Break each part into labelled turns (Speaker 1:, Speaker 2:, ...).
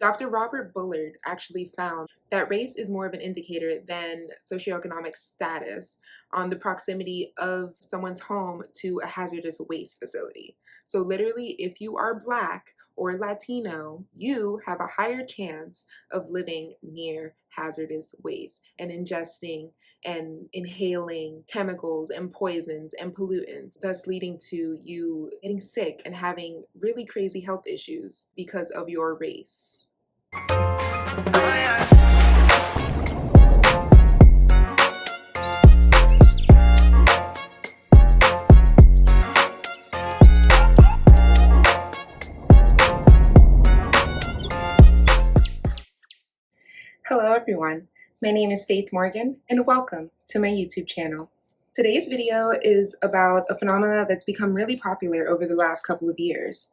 Speaker 1: Dr. Robert Bullard actually found that race is more of an indicator than socioeconomic status on the proximity of someone's home to a hazardous waste facility. So literally, if you are Black or Latino, you have a higher chance of living near hazardous waste and ingesting and inhaling chemicals and poisons and pollutants, thus leading to you getting sick and having really crazy health issues because of your race. Hello everyone, my name is Faith Morgan and welcome to my YouTube channel. Today's video is about a phenomenon that's become really popular over the last couple of years.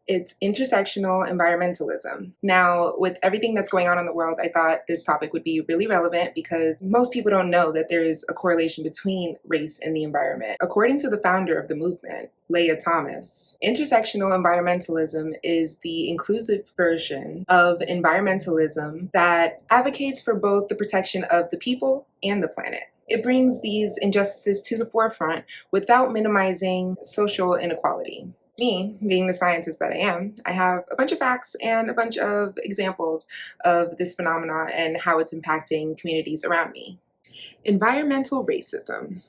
Speaker 1: It's intersectional environmentalism. Now, with everything that's going on in the world, I thought this topic would be really relevant because most people don't know that there is a correlation between race and the environment. According to the founder of the movement, Leah Thomas, intersectional environmentalism is the inclusive version of environmentalism that advocates for both the protection of the people and the planet. It brings these injustices to the forefront without minimizing social inequality. Me, being the scientist that I am, I have a bunch of facts and a bunch of examples of this phenomenon and how it's impacting communities around me. Environmental racism.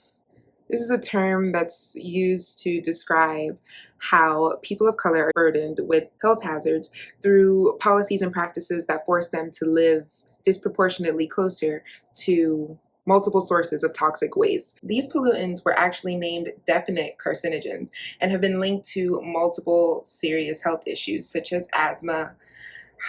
Speaker 1: This is a term that's used to describe how people of color are burdened with health hazards through policies and practices that force them to live disproportionately closer to multiple sources of toxic waste. These pollutants were actually named definite carcinogens and have been linked to multiple serious health issues such as asthma,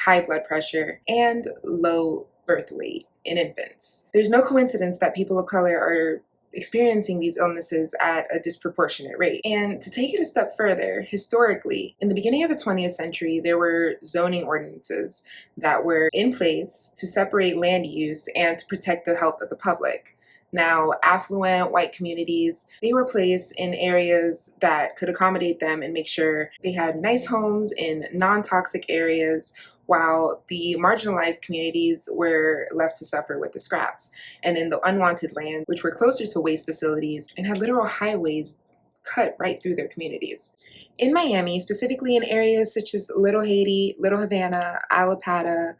Speaker 1: high blood pressure, and low birth weight in infants. There's no coincidence that people of color are experiencing these illnesses at a disproportionate rate. And to take it a step further, historically, in the beginning of the 20th century, there were zoning ordinances that were in place to separate land use and to protect the health of the public. Now, affluent white communities, they were placed in areas that could accommodate them and make sure they had nice homes in non-toxic areas, while the marginalized communities were left to suffer with the scraps. And in the unwanted land, which were closer to waste facilities and had literal highways cut right through their communities. In Miami, specifically in areas such as Little Haiti, Little Havana, Alapata,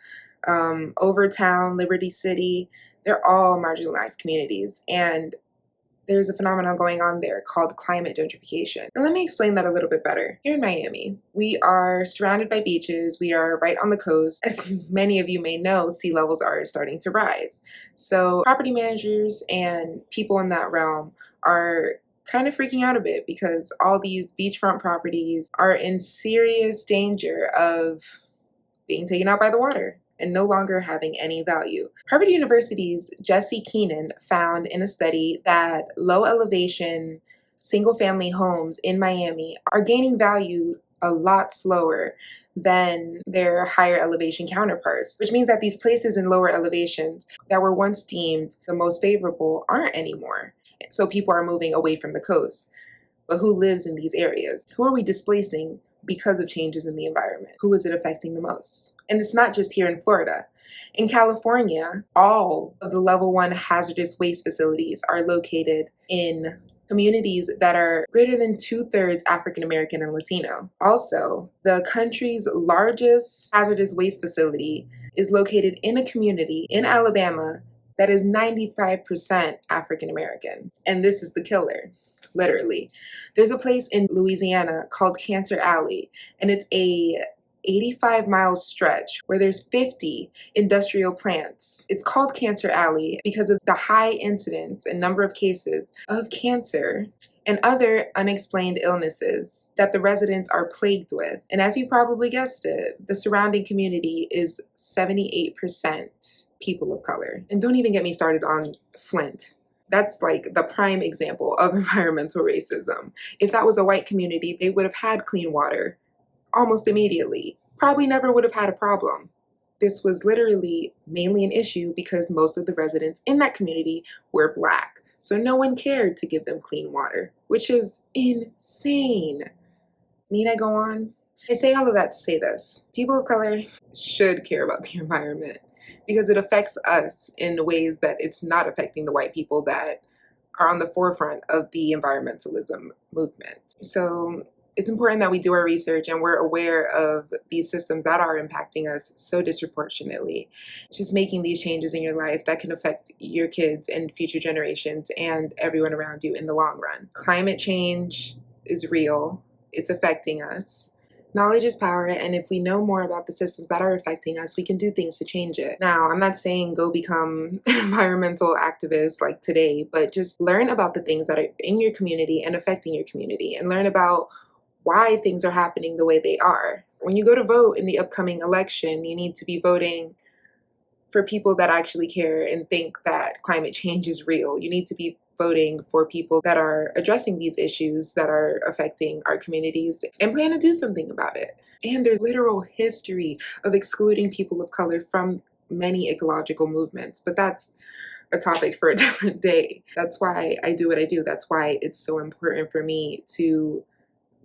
Speaker 1: Overtown, Liberty City, they're all marginalized communities. And there's a phenomenon going on there called climate gentrification. And let me explain that a little bit better. Here in Miami, we are surrounded by beaches. We are right on the coast. As many of you may know, sea levels are starting to rise. So property managers and people in that realm are kind of freaking out a bit because all these beachfront properties are in serious danger of being taken out by the water and no longer having any value. Harvard University's Jesse Keenan found in a study that low elevation single family homes in Miami are gaining value a lot slower than their higher elevation counterparts, which means that these places in lower elevations that were once deemed the most favorable aren't anymore. So people are moving away from the coast. But who lives in these areas? Who are we displacing because of changes in the environment? Who is it affecting the most? And it's not just here in Florida. In California, all of the level 1 hazardous waste facilities are located in communities that are greater than 2/3 African American and Latino. Also, the country's largest hazardous waste facility is located in a community in Alabama that is 95% African American. And this is the killer. Literally. There's a place in Louisiana called Cancer Alley, and it's a 85-mile stretch where there's 50 industrial plants. It's called Cancer Alley because of the high incidence and number of cases of cancer and other unexplained illnesses that the residents are plagued with. And as you probably guessed it, the surrounding community is 78% people of color. And don't even get me started on Flint. That's like the prime example of environmental racism. If that was a white community, they would have had clean water almost immediately. Probably never would have had a problem. This was literally mainly an issue because most of the residents in that community were Black. So no one cared to give them clean water, which is insane. Need I go on? I say all of that to say this. People of color should care about the environment because it affects us in ways that it's not affecting the white people that are on the forefront of the environmentalism movement. So it's important that we do our research and we're aware of these systems that are impacting us so disproportionately. Just making these changes in your life that can affect your kids and future generations and everyone around you in the long run. Climate change is real, it's affecting us. Knowledge is power, and if we know more about the systems that are affecting us, we can do things to change it. Now, I'm not saying go become an environmental activist like today, but just learn about the things that are in your community and affecting your community, and learn about why things are happening the way they are. When you go to vote in the upcoming election, you need to be voting for people that actually care and think that climate change is real. You need to be voting for people that are addressing these issues that are affecting our communities and plan to do something about it. And there's literal history of excluding people of color from many ecological movements, but that's a topic for a different day. That's why I do what I do. That's why it's so important for me to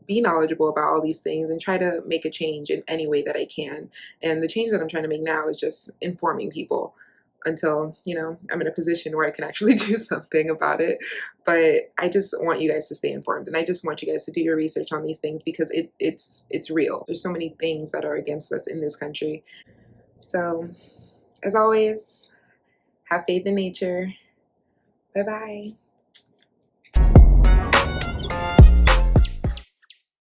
Speaker 1: be knowledgeable about all these things and try to make a change in any way that I can. And the change that I'm trying to make now is just informing people until, I'm in a position where I can actually do something about it. But I just want you guys to stay informed, and I just want you guys to do your research on these things because it's real. There's so many things that are against us in this country. So, as always, have faith in nature. Bye-bye.